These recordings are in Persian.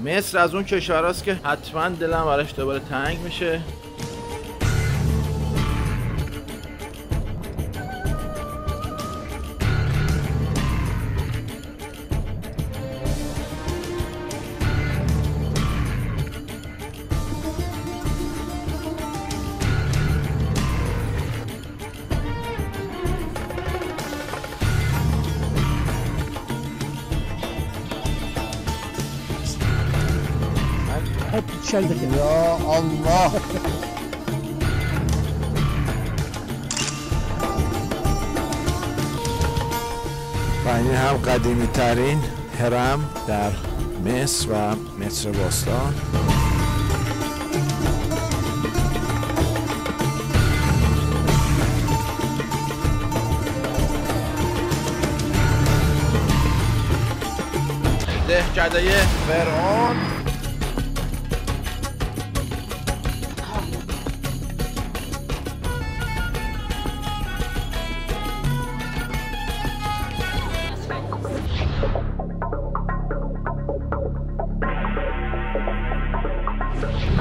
مصر از اون کشوراست که حتما دلم براش دوباره تنگ میشه. Ya Allah. و این هم قدیمی ترین هرم در مصر و مصر باستان. دهکده فرعون.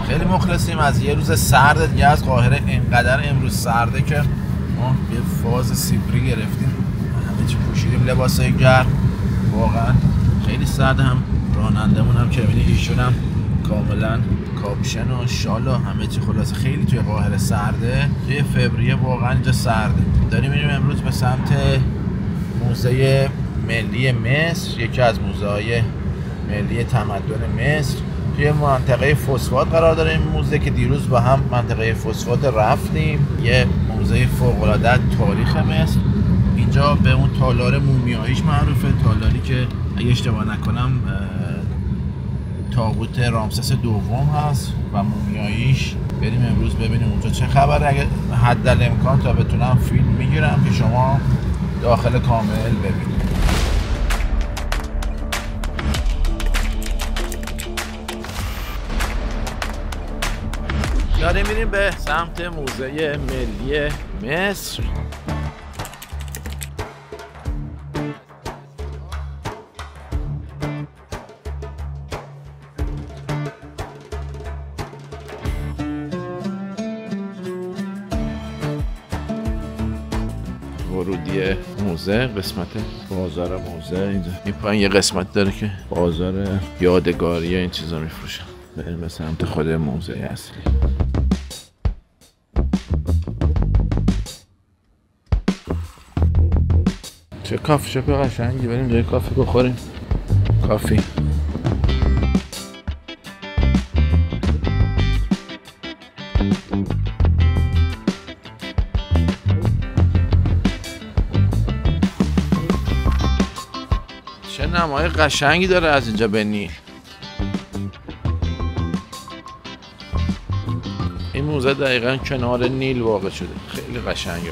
خیلی مخلصیم از یه روز سرد دیگه از قاهره. اینقدر امروز سرده که ما یه فاز سیبری گرفتیم، همه چی پوشیدیم، لباسای گرم، واقعا خیلی سرد. هم رانندمون هم که ببینید ایشون هم کاملا کاپشن و شال و همه چی، خلاصه خیلی توی قاهره سرده. توی فوریه واقعا اینجا سرده. داریم میریم امروز به سمت موزه ملی مصر، یکی از موزه‌های ملی تمدن مصر. توی منطقه فسفات قرار داره این موزه که دیروز با هم منطقه فسفات رفتیم. یه موزه فوق‌العاده تاریخ مصر. اینجا به اون تالار مومیاییش معروفه، تالاری که اگه اشتباه نکنم تابوت رامسس دوم هست و مومیاییش. بریم امروز ببینیم اونجا چه خبره. اگه حدالامکان تا بتونم فیلم میگیرم که شما داخل کامل ببینید. داریم میریم به سمت موزه ملی مصر. ورودی موزه، قسمت بازار موزه اینجا. این پایین یه قسمت داره که بازار یادگاری این چیزا میفروشن. بریم به سمت خود موزه اصلی. چه کافی شاپ قشنگی، بریم جای کافی بخوریم. کافی چه نمای قشنگی داره از اینجا به نیل. این موزه دقیقا کنار نیل واقع شده. خیلی قشنگه،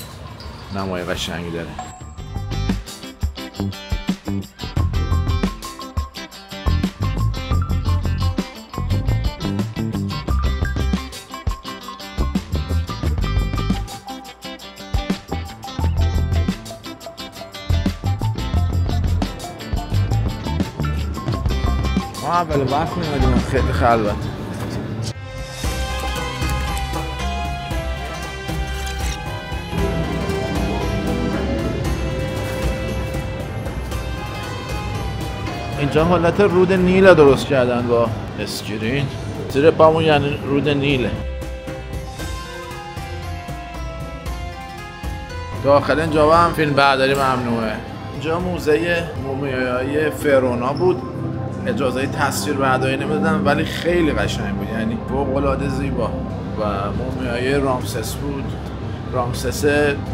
نمای قشنگی داره. ما اول وقت میمدیم، خیلی خلوت. اینجا حالت رود نیل درست کردن با اسکرین. زیر پامون یعنی رود نیله. داخل اینجا هم فیلم برداری ممنوعه. اینجا موزه مومیایی فرعونا بود. اجازه تصویر برداری نمیدادن ولی خیلی قشنگ بود، یعنی فوق‌العاده زیبا. و مومیایی رامسس بود، رامسس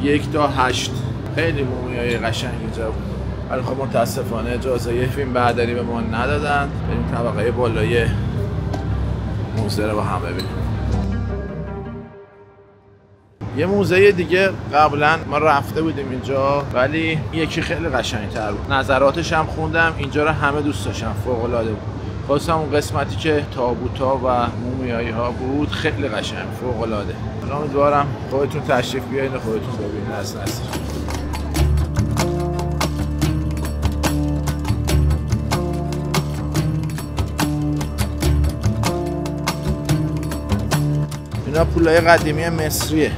1 تا 8. خیلی مومیایی قشنگ اینجا بود، ولی خب متاسفانه اجازه فیلم برداری به ما ندادن. بریم طبقه بالای موزه رو با هم ببینیم. یه موزه دیگه قبلا ما رفته بودیم اینجا، ولی یکی خیلی قشنگ‌تر بود. نظراتش هم خوندم، اینجا رو همه دوست داشتن، فوق‌العاده بود. خاصه اون قسمتی که تابوت‌ها و مومیایی‌ها بود خیلی قشنگ، فوق‌العاده. امیدوارم خودتون تشریف بیارین و خودتون ببینید از نزدیک. اینا پولای قدیمی مصریه.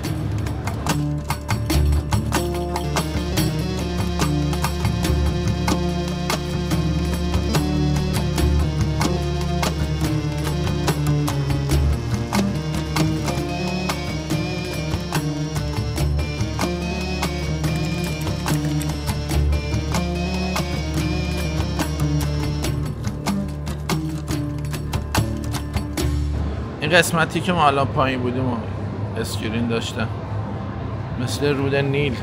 این قسمتی که ما الان پایین بودیم و اسکرین داشتن مثل رود نیل.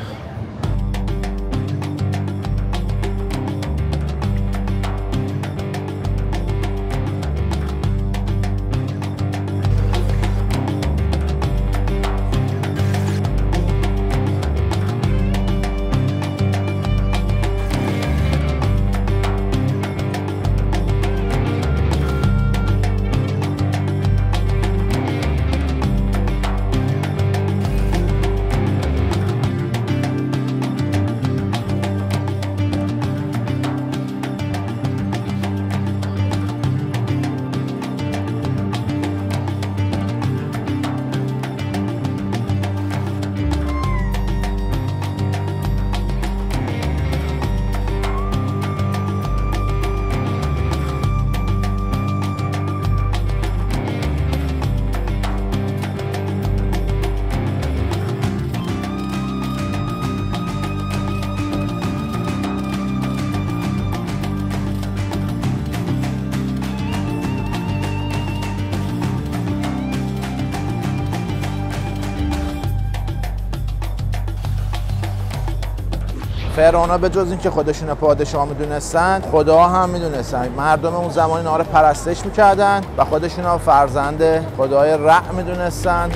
فرعونا به جز اینکه خودشون پادشاه میدونستن، خدا هم میدونستن. مردم اون زمان اینا رو پرستش میکردن و خودشون رو فرزند خدای رع میدونستن.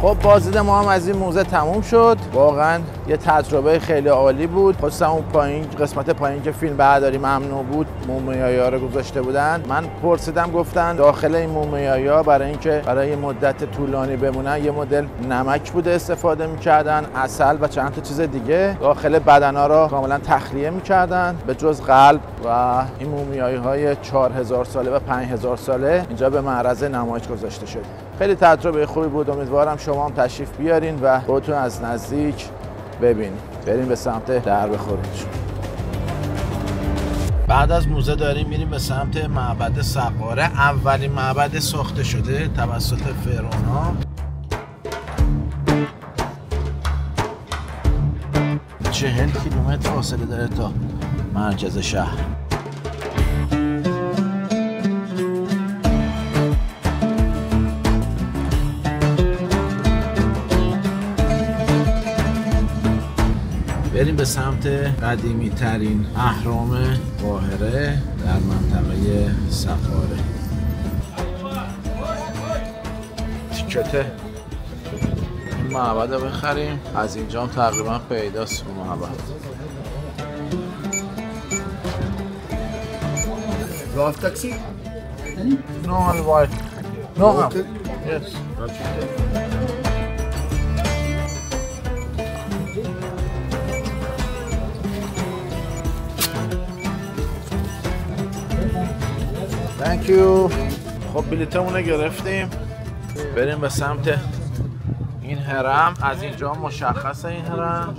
خب بازدید ما هم از این موزه تموم شد. واقعا یه تجربه خیلی عالی بود. خصوصا اون پایین، قسمت پایین که فیلم برداری ممنوع بود، مومیایی‌ها رو گذاشته بودن. من پرسیدم، گفتن داخل این مومیایی‌ها برای اینکه برای مدت طولانی بمونن یه مدل نمک بوده استفاده می‌کردن، عسل و چند تا چیز دیگه. داخل بدن‌ها رو کاملا تخلیه می‌کردن به جز قلب و این مومیایی‌های 4000 ساله و 5000 ساله اینجا به معرض نمایش گذاشته شد. خیلی تجربه خوبی بود. امیدوارم شما هم تشریف بیارین و خودتون از نزدیک ببینید. بریم به سمت درب خروج. بعد از موزه داریم میریم به سمت معبد سقاره. اولین معبد ساخته شده توسط فرعون‌ها. 40 کیلومتر فاصله داره تا مرکز شهر. بریم به سمت قدیمی ترین اهرام قاهره در منطقه سقاره. تیکت این معبد رو بخریم. از اینجا هم تقریبا پیداست اون معبد. Drive taxi? No, I'll buy. No, Okay. yes. Thank you. خب بلیتمون رو گرفتیم. بریم به سمت این هرم. از اینجا مشخصه این هرم.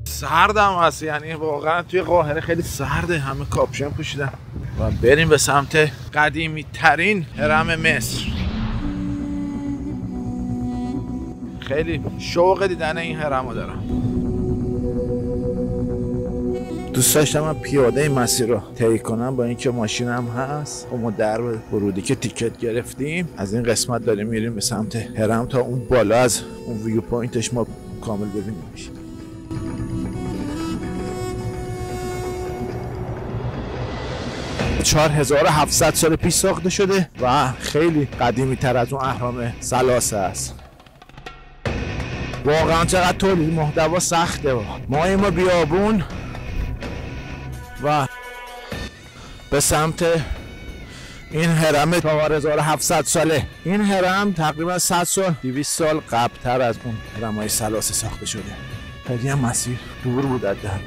سردم هست، یعنی واقعا توی قاهره خیلی سرده، همه کاپشن پوشیدن. و بریم به سمت قدیمی ترین هرم مصر. خیلی شوق دیدن این هرم رو دارم. دوست داشتم من پیاده این مسیر رو طی کنم، با اینکه ماشینم هست. خب ما در ورودی که تیکت گرفتیم از این قسمت داریم میریم به سمت هرم تا اون بالا از اون ویو پوینتش ما کامل ببینیم. 4700 سال پیش ساخته شده و خیلی قدیمی تر از اون اهرام ثلاثه است. واقعا چقدر تولید محتوا سخته. ما بیابون و به سمت این هرم 4700 ساله. این هرم تقریبا 100 سال 200 سال قبل‌تر از اون هرم‌های ثلاثه ساخته شده. خیلی هم مسیر دور بود از دهر.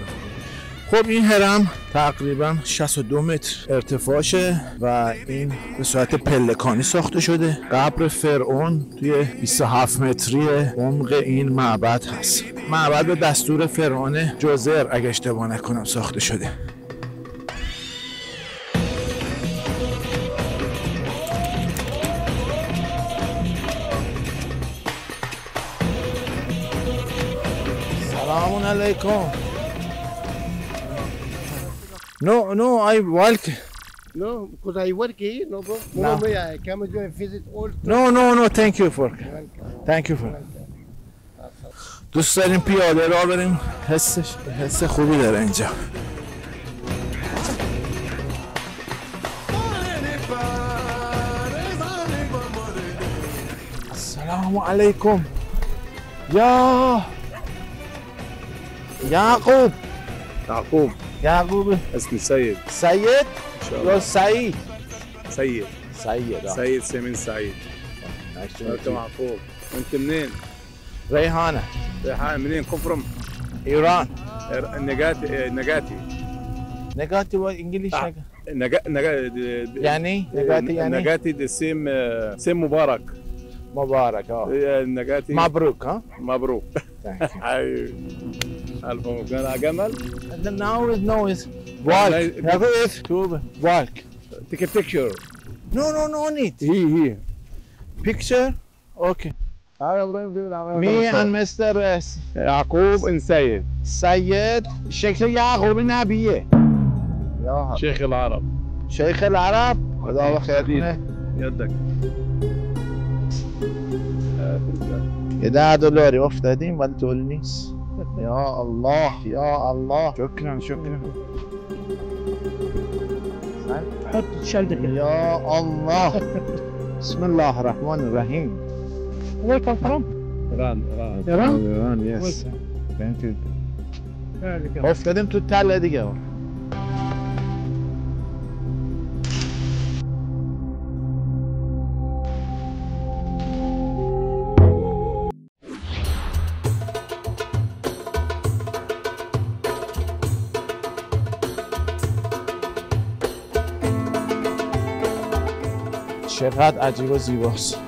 خب این هرم تقریبا 62 متر ارتفاعشه و این به صورت پلکانی ساخته شده. قبر فرعون توی 27 متری عمق این معبد هست. معبد به دستور فرعون جوزر اگه اشتباه نکنم ساخته شده. سلام علیکم. No, I walk. No, because I work here, no problem. No. No, I come and visit all. No, thank you for. Thank you for. دوست داریم پیاده راه بریم. حس خوبی داره اینجا. السلام علیکم. یعقوب. اسمي سيد سيد ان شاء الله. يا سعيد. سيد سيد سمين سعيد. انت معقوب. انت منين؟ ريحانة. منين كفرم؟ ايران. نجاتي انجليش يعني نجاتي دي سيم مبارك نجاتي مبروك. ها مبروك. حبيبي الف مبروك. انا جمل نويز والك. take a picture. No need. هي Picture? Okay. Me and Mr. يعقوب and سيد. سيد شكل يعقوب نبیه. شيخ العرب. شیخ العرب. خدا بخیر کنه. يدك. یه $10 افتادیم ولی طول نیست. یا الله. شکرا. حط شلدك. یا الله. بسم الله الرحمن الرحیم. Where come from? إيران yes. Thank you. افتادیم تو تله دیگه. چقدر عجیب و زیباست.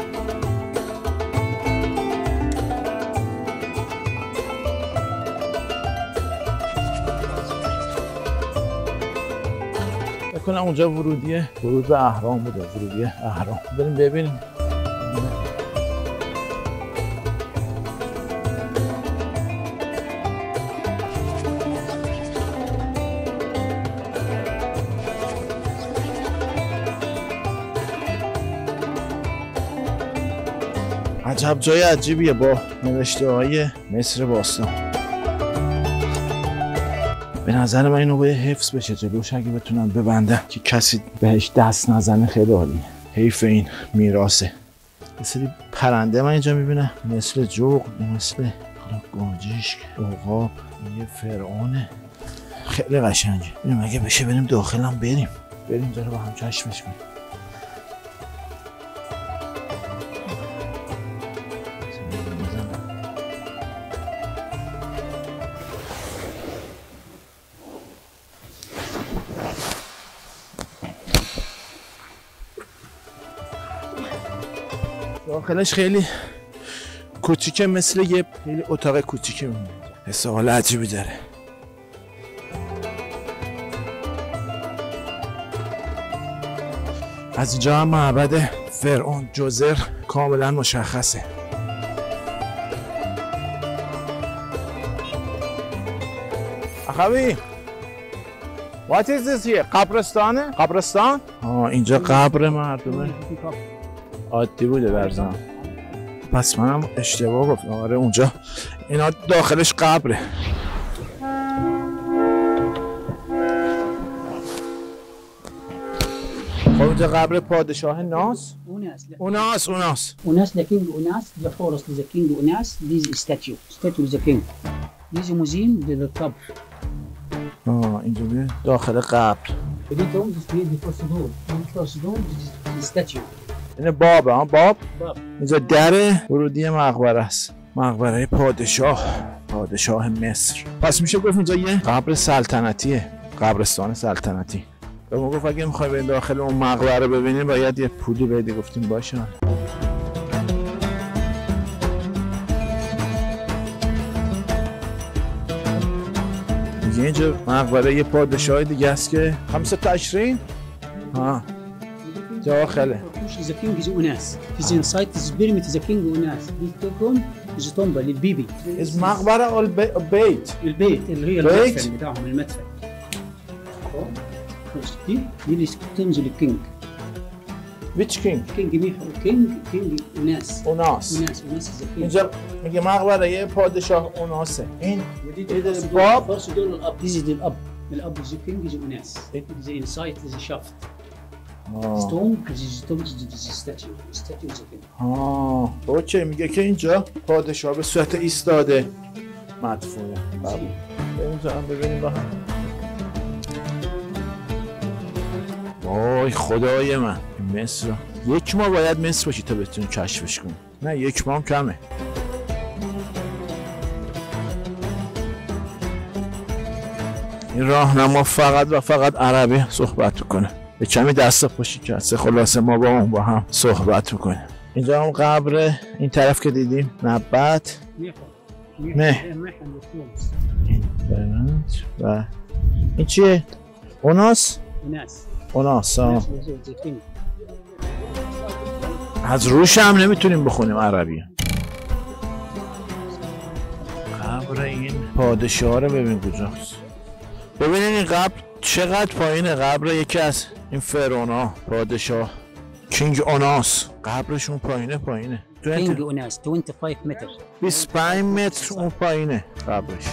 بکنم اونجا ورود به اهرام بوده. ورودی اهرام بریم ببینیم. عجب جای عجیبیه با نوشته های مصر باستان. به نظر من اینو باید حفظ بشه جلوش اگه بتونن ببندن که کسی بهش دست نزنه. خیلی عالیه. حیف این میراثه. یه سری پرنده من اینجا میبینم مثل جغد، مثل گنجشک، عقاب. یه فرعونه. خیلی قشنگه. ببینیم اگه بشه بریم داخلم بریم اینجا رو با هم چشمش کنیم. داخلش خیلی کوچیکه، مثل یه خیلی اتاق کوچیکه میمونه. حس حال عجیبی داره. از اینجا هم معبد فرعون جوزر کاملا مشخصه. اخوی What is this here? قبرستانه؟ قبرستان؟ اینجا قبر مردمه. عادی بوده در زمان. پس منم اشتباه گفتم. آره اونجا اینا داخلش قبره. خب اینجا قبر پادشاه ناس. اوناس the king Unas, the forest the king Unas, this statue of the king. This museum the top. اینجا داخل قبر. Within tombs is the first dome. The first dome is the statue. این بابه ها باب Bab. اینجا در ورودی مقبره است مقبره پادشاه مصر پس میشه گفت اینجا یه قبر سلطنتیه قبرستان سلطنتی به ما گفت اگه میخوای بریم داخل اون مقبره ببینیم باید یه پولی بدی گفتیم باشه دیگه اینجا مقبره یه پادشاه دیگه است که 25 ها داخله Is the king is Unas. Is inside this pyramid is the king Unas. This tomb is tomb للبيبي. از مقبره البيت البيت اللي هي بيت؟ المدفن بتاعهم المدفن. دي اللي تنزل الكينج. which king كينج ميحو كينج أوناس. اوناس أوناس is the king. اینجا میگه مقبره یه پادشاه اوناسه این باب فرس دول الأب. This is الأب is the king is أوناس. Is inside is a shaft. Stone is a statue. Statue is a king. اوکی میگه که اینجا پادشاه به صورت ایستاده مدفونه اینجا هم ببینیم با هم وای خدای من مصر یک ماه باید مصر باشی تا بتونی کشفش کنی نه یک ماه هم کمه این راهنما فقط و فقط عربی صحبت کنه به کمی دست پاشی کسه خلاصه ما با اون با هم صحبت میکنیم اینجا هم قبر این طرف که دیدیم نبت نه و این چیه؟ اوناس؟ اوناس از روش هم نمیتونیم بخونیم عربی قبر این پادشاه رو ببین کجاست ببینید این قبر چقدر پایینه قبر یکی از این فرعونا پادشاه کینگ اوناس قبرشون پایینه کینگ اوناس 25 متر 25 متر اون پایینه قبرش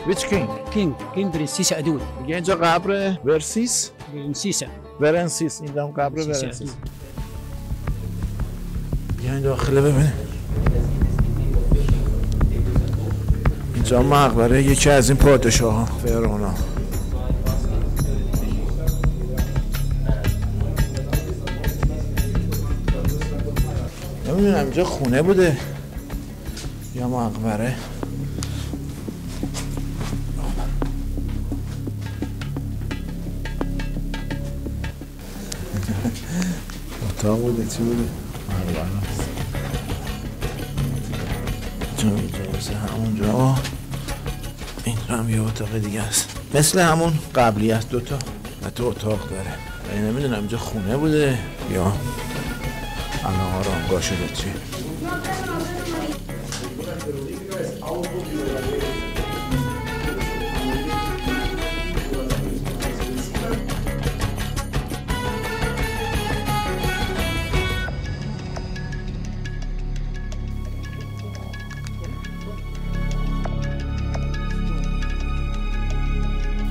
Which king? King برنسیس ادون دیگه اینجا قبر ورسیس ورنسیس اینجا هم قبر ورنسیس بیاین داخله ببینیم اینجا مقبره یکی از این پادشاه ها فرعونا نمیدونم اینجا خونه بوده یا مقبره اتاق بوده چی بوده مقبره جایزه همونجا این هم یه اتاق دیگه است مثل همون قبلی است دوتا و تو اتاق داره نمیدونم اینجا خونه بوده یا الان آرامگاه شده چی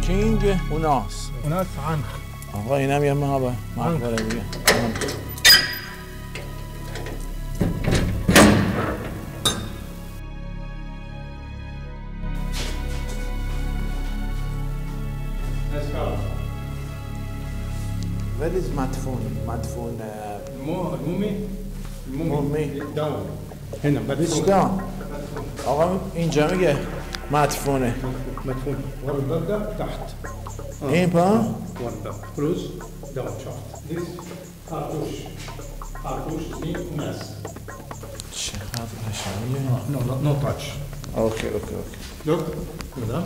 کینگ اوناس عنخ آقا اینم یه مقبره دیگه Where is مدفون مومی داون هنا بدون آقا اینجا میگه مدفونه مدفون ورا الباب تحت این پا ورا الباب كروز داون شافت ديس خرطوش زين وناس چقدر قشنگه نو تاتش اوکی لوك كذا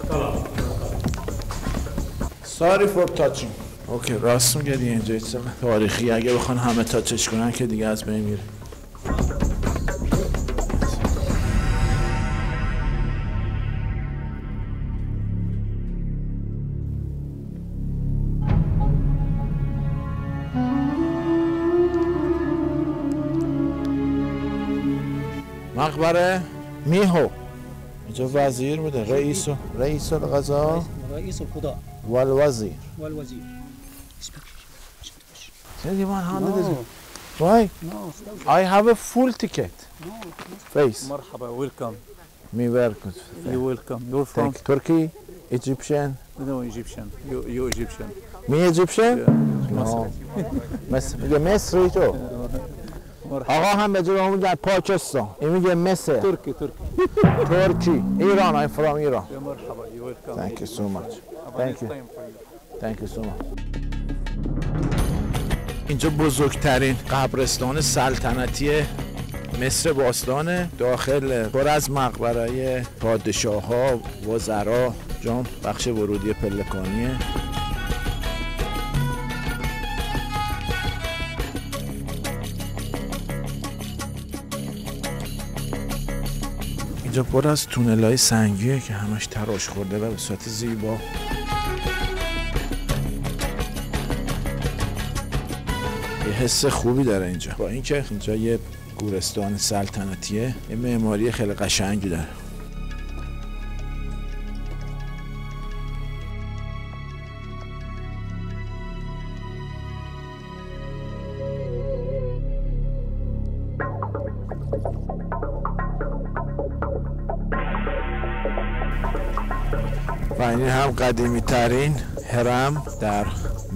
طلع Sorry for touching. اوکی راست میگه دیگه اینجا چه تاریخی اگه بخوان همه تاچش کنن که دیگه از بین میره. مقبره میهو اینجا وزیر بوده رئیس القضا رئيس القضاء والوزیر والوزير. Say 100 Why? No, stop. I have a full ticket. No, Face. مرحبا, welcome. Me welcome. You welcome. You're from? Thank you. Turkey, Egyptian. No, Egyptian. You Egyptian. Me Egyptian? Yeah. No. میگه مصری تو. آقا هم به جای میگه پاکستان. این میگه مصر. Turkey. ترکی. ایران. I'm from Iran. مرحبا, you welcome. Thank you so much. Have a Thank nice you. time for you. Thank you so much. اینجا بزرگترین قبرستان سلطنتی مصر باستانه. داخل پر از مقبره پادشاه ها، وزرا، جام بخش ورودی پلکانیه. اینجا پر از تونل‌های سنگیه که همش تراش خورده و به صورت زیبا. یه حس خوبی داره اینجا، با اینکه اینجا یه گورستان سلطنتیه، یه معماری خیلی قشنگی داره. و این هم قدیمی ترین هرم در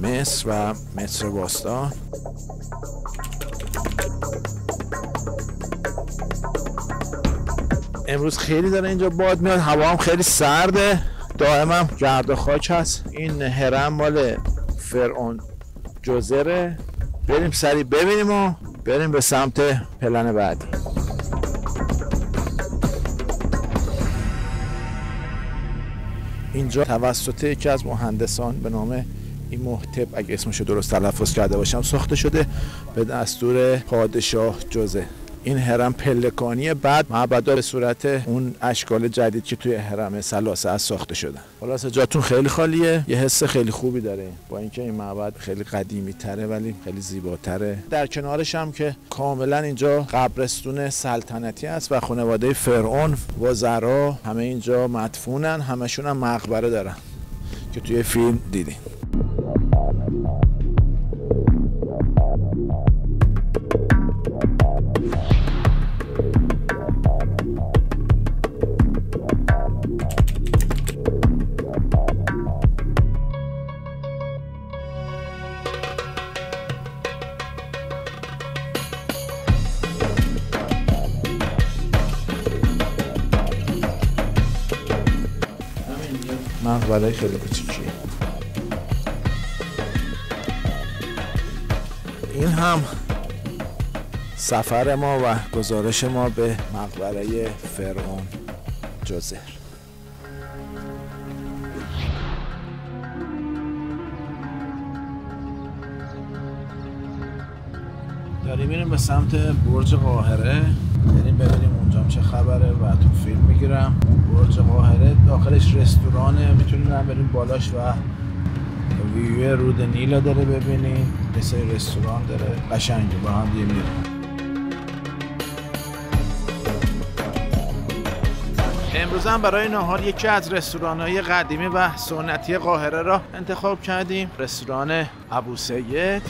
مصر و مصر باستان. امروز خیلی داره اینجا باد میاد، هوا هم خیلی سرده، دائما گرد و خاک هست. این هرم مال فرعون جزره. بریم سریع ببینیم و بریم به سمت پلن بعدی. اینجا توسط یکی از مهندسان به نام ایموهتپ، اگه اسمشو درست تلفظ کرده باشم، ساخته شده به دستور پادشاه جوزه. این هرم پلکانی، بعد معبدها به صورت اون اشکال جدید که توی هرم ثلاثه از ساخته شدن. خلاصه جاتون خیلی خالیه، یه حس خیلی خوبی داره با اینکه این معبد خیلی قدیمی تره ولی خیلی زیباتره. در کنارش هم که کاملا اینجا قبرستون سلطنتی است و خانواده فرعون، وزرا همه اینجا مدفونن، همشون هم مقبره دارن که توی فیلم دیدین. مقبره خیلی کوچیکیه. این هم سفر ما و گزارش ما به مقبره فرعون جزر. داریم میریم به سمت برج قاهره، بریم ببینیم اونجا چه خبره و تو فیلم میگیرم. برج قاهره داخلش رستورانه، میتونیم بریم بالاش و ویوی رود نیل داره ببینیم. یه سری رستوران داره قشنگه، با هم دیگه میریم. امروز هم برای نهار یکی از رستوران‌های قدیمی و سنتی قاهره را انتخاب کردیم، رستوران ابوسید.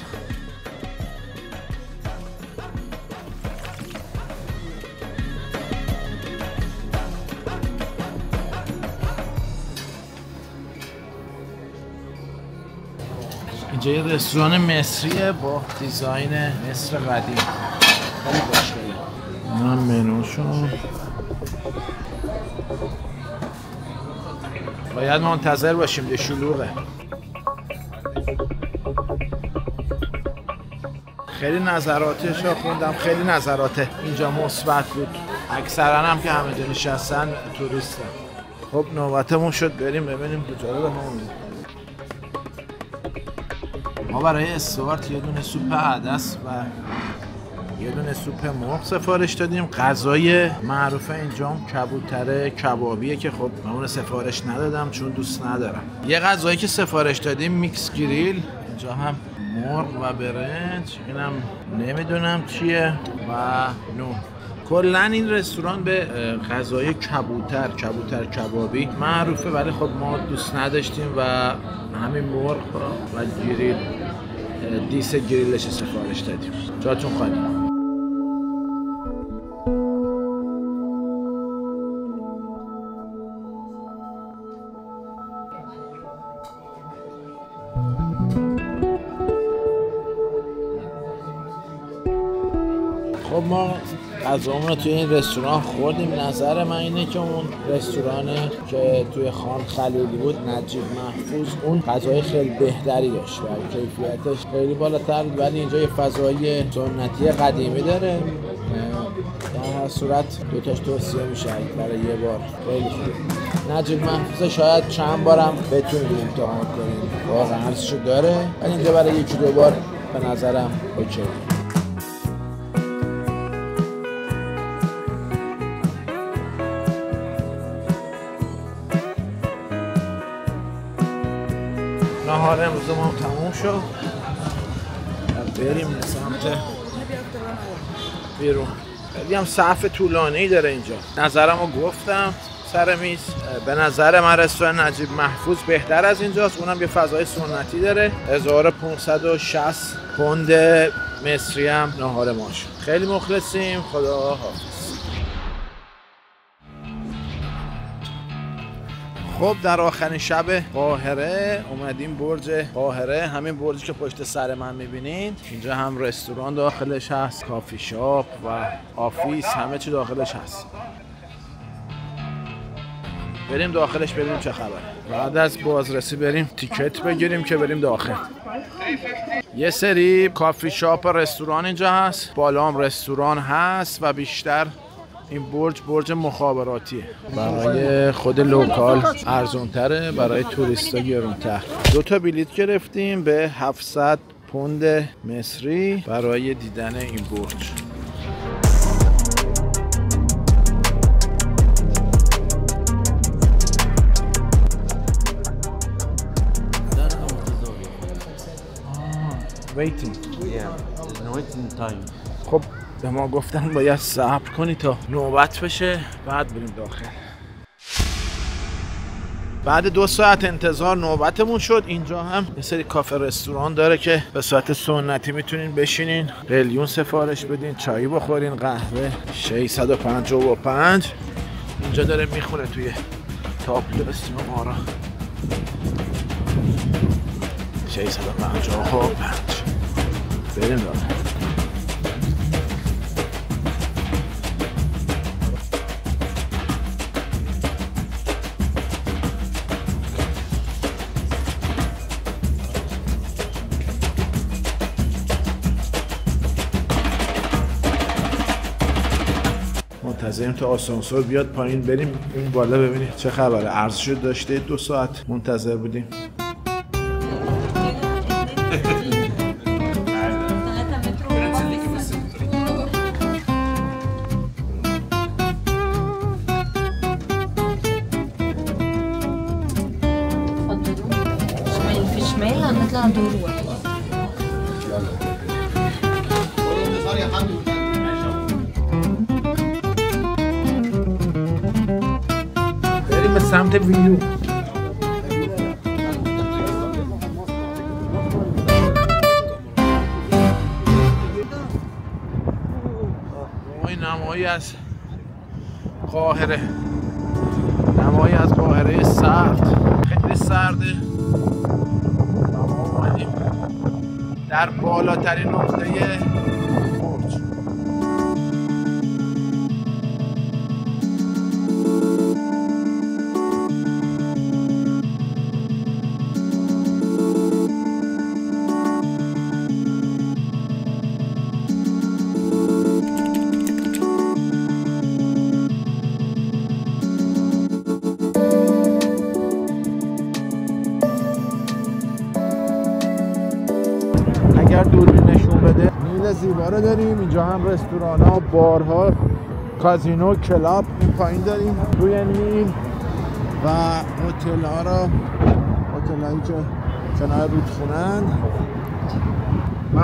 اینجا یه رستوران مصریه با دیزاین مصر قدیم، خیلی خوشگله. این هم منوشون. باید منتظر باشیم، ده شلوغه. خیلی نظراتش رو خوندم، خیلی نظرات اینجا مثبت بود. اکثرا هم که همه جا نشستن توریستن. خب نوبتمون شد بریم ببینیم کجا رو بهمون. ما برای استوارت یه دونه سوپ عدس و یه دونه سوپ مرغ سفارش دادیم. غذای معروف اینجا کبوتر کبابیه که خب من اون سفارش ندادم چون دوست ندارم. یه غذایی که سفارش دادیم میکس گریل، اینجا هم مرغ و برنج، اینم نمیدونم چیه و نون. کلا این رستوران به غذای کبوتر کبابی معروفه، ولی خب ما دوست نداشتیم و همین مرغ و گریل دیس گریلش سفارش دادیم. جاتون خالی. خب ما غذامون رو توی این رستوران خوردیم. نظر من اینه که اون رستورانه که توی خان خلیلی بود، نجیب محفوظ، اون غذای خیلی بهتری داشت و کیفیتش خیلی بالاتر بود، ولی اینجا یه فضای سنتی قدیمی داره. در هر صورت دوتاش توصیه میشه برای یه بار. خیلی خوب. نجیب محفوظ شاید چند بارم بتونیم امتحان کنیم، واقعا ارزشو داره، ولی اینجا برای یکی دو بار به نظرم اوکی. نهار امروز ما تموم شد. بریم به سمت بیرون. خیلی هم صف طولانی داره اینجا. نظرمو گفتم سر میز. به نظر من رستوران نجیب محفوظ بهتر از اینجاست. اونم یه فضای سنتی داره. 1560 پوند مصری هم نهار ما شد. خیلی مخلصیم. خدا حافظ. خب در آخرین شب قاهره اومدیم برج قاهره، همین برجی که پشت سر من میبینید. اینجا هم رستوران داخلش هست، کافی شاپ و آفیس، همه چی داخلش هست. بریم داخلش ببینیم چه خبره. بعد از بازرسی بریم تیکت بگیریم که بریم داخل. یه سری کافی شاپ رستوران اینجا هست، بالا هم رستوران هست و بیشتر این برج مخابراتیه. برای خود لوکال ارزونتره، برای توریستا گرونتر. 2 تا بلیت گرفتیم به 700 پوند مصری برای دیدن این برج. waiting. Yeah, waiting time. خب به ما گفتن باید صبر کنی تا نوبت بشه بعد بریم داخل. بعد 2 ساعت انتظار نوبتمون شد. اینجا هم یه سری کافه رستوران داره که به صورت سنتی میتونین بشینین، قلیون سفارش بدین، چایی بخورین، قهوه. 655 اینجا داره میخوره توی تابلو اسم ما را. 655 بریم داخل. منتظریم تا آسانسور بیاد پایین بریم این بالا ببینیم چه خبره. ارزشو داشته 2 ساعت منتظر بودیم. بریم به سمت ویو. این نمایی از قاهره، نمایی از قاهره سرد، خیلی سرده. ما اومدیم در بالاترین نقطه برج. اگر دوربین نشون بده نیل زیبا رو داریم. اینجا هم رستوران ها، بارها، کازینو، کلاب این پایین داریم روی نیل و هتل ها را، هتل هایی که کنار رودخونه‌اند و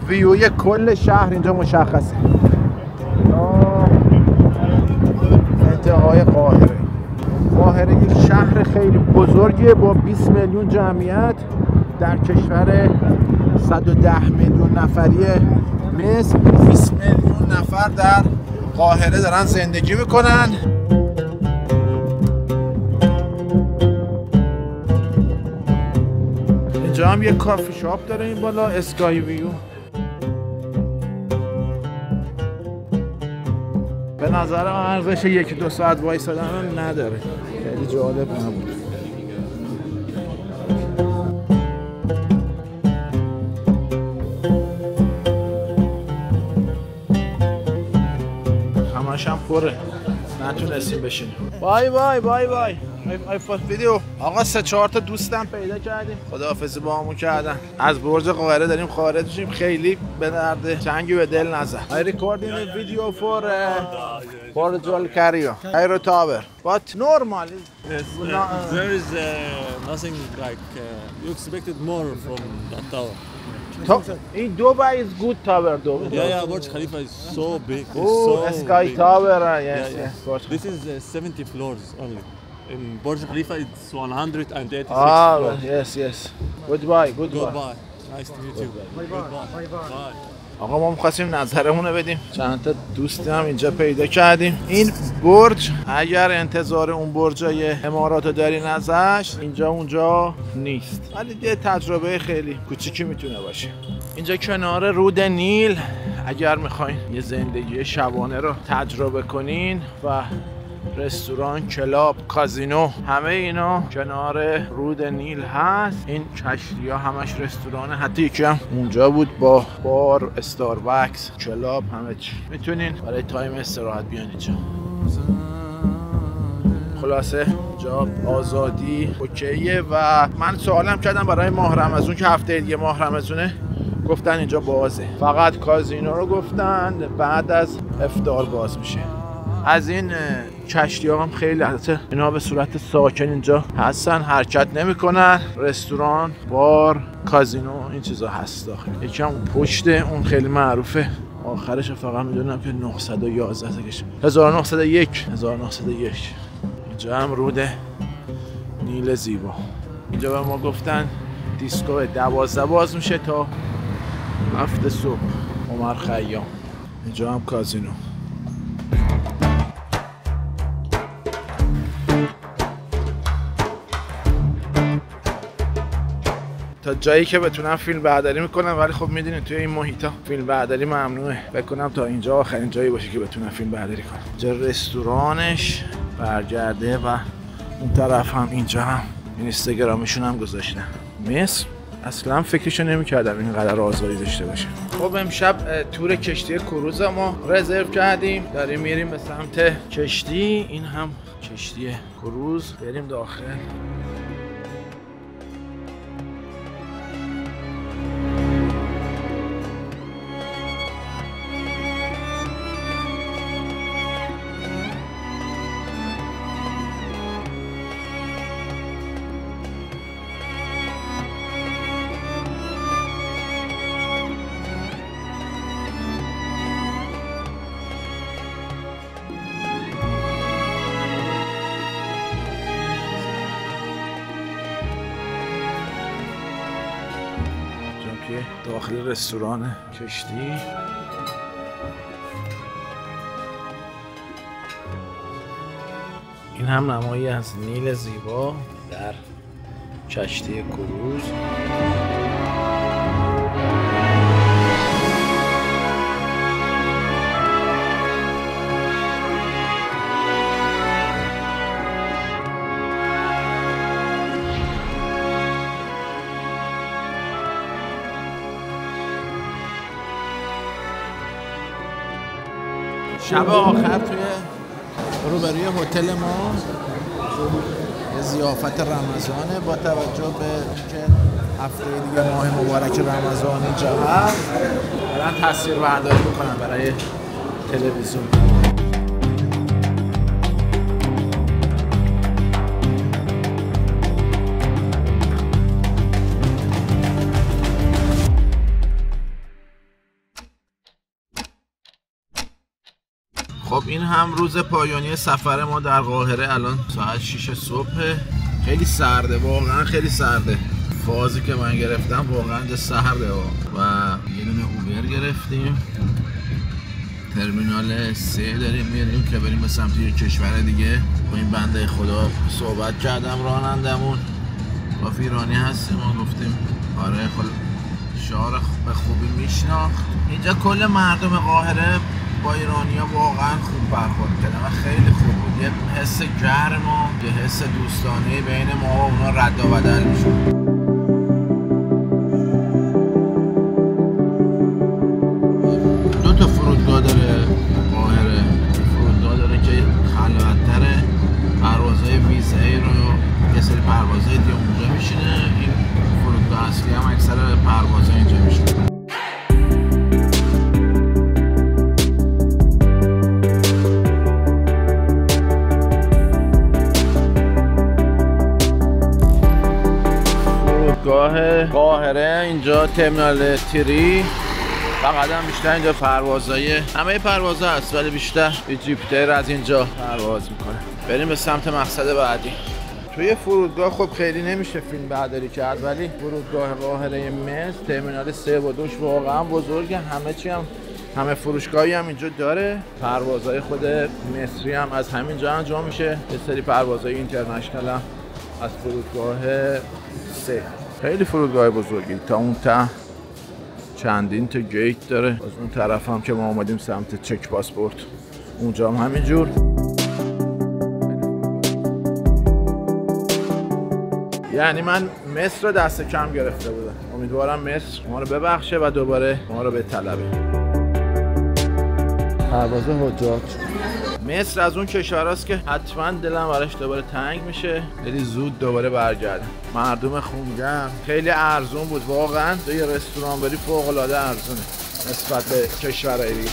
ویوی کل شهر اینجا مشخصه تا انتهای قاهره. قاهره یک شهر خیلی بزرگیه با 20 میلیون جمعیت در کشور 110 میلیون نفریه مصر 20 میلیون نفر در قاهره دارن زندگی میکنن. اینجا هم یه کافی شاپ داره این بالا، اسکای ویو. به نظر من ارزش 1-2 ساعت وایسادن نداره، خیلی جالب نبود. همش هم پره، نتونستیم بشینیم. بای بای بای بای. ویدیو آقا 3-4 تا دوستم پیدا کردیم، خداحافظی با همون کردن. از برج قاهره داریم خارج میشیم، خیلی به درد جنگی به دل نزن. I recording a video for Burj Al Khalifa, Cairo Tower, but normal. Yes, there is nothing like you expected more from that tower. In Dubai is good tower though. Yeah, Burj Khalifa is so big. Oh, so Sky big. Tower, yes, Yeah. yes. This is 70 floors only. In Burj Khalifa it's 186 Ah, floors. yes. Goodbye. Goodbye. Nice to meet you. Goodbye. Bye. آقا ما می‌خواستیم نظرمون رو بدیم، چند تا دوستی هم اینجا پیدا کردیم. این برج اگر انتظار اون برجای امارات رو دارین ازش، اینجا اونجا نیست، ولی یه تجربه خیلی کوچیکی میتونه باشه. اینجا کنار رود نیل، اگر میخواین یه زندگی شبانه رو تجربه کنین و رستوران، کلاب، کازینو، همه اینا کنار رود نیل هست. این کشتی‌ها همش رستورانه، حتی یکی هم اونجا بود با بار، استاربکس، کلاب، همه چی. میتونین برای تایم استراحت بیان اینجا. خلاصه جا آزادی اوکیه. و من سوالم کردم برای ماه رمضان که هفته دیگه ماه رمضانه، گفتن اینجا بازه، فقط کازینو رو گفتن بعد از افطار باز میشه. از این کشتی ها هم خیلی البته اینا به صورت ساکن اینجا هستن، حرکت نمیکنن. رستوران، بار، کازینو، این چیزا هست داخل. یکی هم پشت اون خیلی معروفه، آخرش فقط میدونم که 911 تکش 1901. اینجا هم رود نیل زیبا. اینجا به ما گفتن دیسکو 12 باز میشه تا 7 صبح. عمر خیام. اینجا هم کازینو. تا جایی که بتونم فیلم برداری میکنم، ولی خب میدونید توی این محیطا فیلم برداری ممنوعه. بکنم تا اینجا آخرین جایی باشه که بتونم فیلم برداری کنم. اینجا رستورانش برگرده و اون طرف هم اینجا هم اینستاگرامشون هم گذاشتن. مصر اصلا فکرشو نمی‌کردم اینقدر آزادی داشته باشه. خب امشب تور کشتی کروز ما رزرو کردیم، داریم میریم به سمت کشتی. این هم کشتی کروز، بریم داخل. داخل رستوران کشتی. این هم نمایی از نیل زیبا در کشتی کروز. شب آخر توی روبروی هتل ما یه ضیافت رمضانه با توجه به اینکه هفته دیگه ماه مبارک رمضان اینجا هست. دارن تصویر برداری میکنن برای تلویزیون. خب این هم روز پایانی سفر ما در قاهره. الان ساعت 6 صبح. خیلی سرده، واقعا خیلی سرده. فازی که من گرفتم واقعا سرده و یه دونه اوبر گرفتیم. ترمینال 3 داریم میریم که بریم به سمت یه کشور دیگه. با این بنده خدا صحبت کردم رانندمون، گفت ایرانی هستیم و گفتیم آره شعار به خوبی میشناخت. اینجا کل مردم قاهره با ایرانیا واقعا خوب برخورد کردن و خیلی خوب بود. یه حس گرم و یه حس دوستانه بین ما و اونا رد و بدل میشد. دو تا فرودگاه داره قاهره. فرودگاه داره که خلوت‌تره، پروازهای ویز ایر رو یه سری پروازهای دیگه اونجا میشینه. این فرودگاه اصلی هم اکثر پروازها اینجا میشینه. فرودگاه قاهره اینجا ترمینال تری. فقط هم بیشتر اینجا پروازهای همه پروازها هست ولی بیشتر جیپیتر از اینجا پرواز میکنه. بریم به سمت مقصد بعدی. توی فرودگاه خب خیلی نمیشه فیلم برداری کرد ولی فرودگاه قاهره مصر ترمینال 3 و 2 واقعا بزرگه. همه چی هم همه فروشگاهی هم اینجا داره. پروازهای خود مصری هم از همینجا انجام میشه. یه سری پروازهای اینترنشنال هم از فرودگاه 3. خیلی فرودگاه بزرگی. تا اون ته چندین تا گیت داره. از اون طرف هم که ما اومدیم سمت چک پاسپورت اونجا هم همینجور. یعنی من مصر رو دست کم گرفته بودم. امیدوارم مصر ما رو ببخشه و دوباره ما رو بطلبه. پرواز حجاج. مصر از اون کشوراست که حتما دلم براش دوباره تنگ میشه. خیلی زود دوباره برگردم. مردم خونگرم، خیلی ارزون بود واقعا. یه رستوران بری فوق العاده ارزونه نسبت به کشورهای دیگه.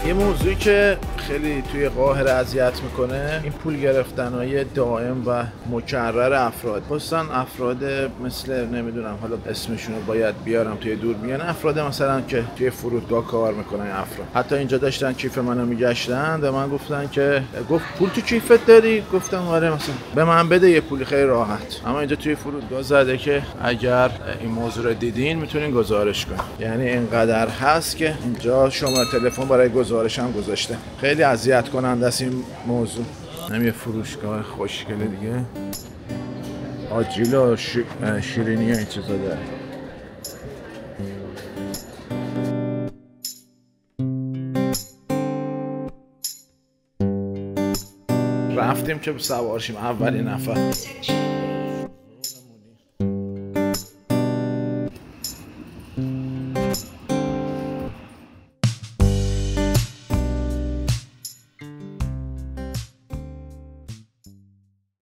یه موضوعی که خیلی توی قاهره اذیت میکنه این پول گرفتنهای دائم و مکرر افراد، خصوصا افراد مثل نمیدونم حالا اسمشون رو باید بیارم توی دور بیان، افراد مثلا که توی فرودگاه کار میکنن. افراد حتی اینجا داشتن کیف منو میگشتن و من گفتن که گفت پول تو کیفت داری؟ گفتم آره مثلا به من بده یه پولی خیلی راحت. اما اینجا توی فرودگاه زده که اگر این موضوع رو دیدین میتونین گزارش کنین. یعنی اینقدر هست که اینجا شماره تلفن برای گزارش هم گذاشته. خیلی اذیت کننده است این موضوع. هم یه فروشگاه خوشگل دیگه، آجیل و شیرینی و این چیزا داره. رفتیم که سوار شیم اولین نفر.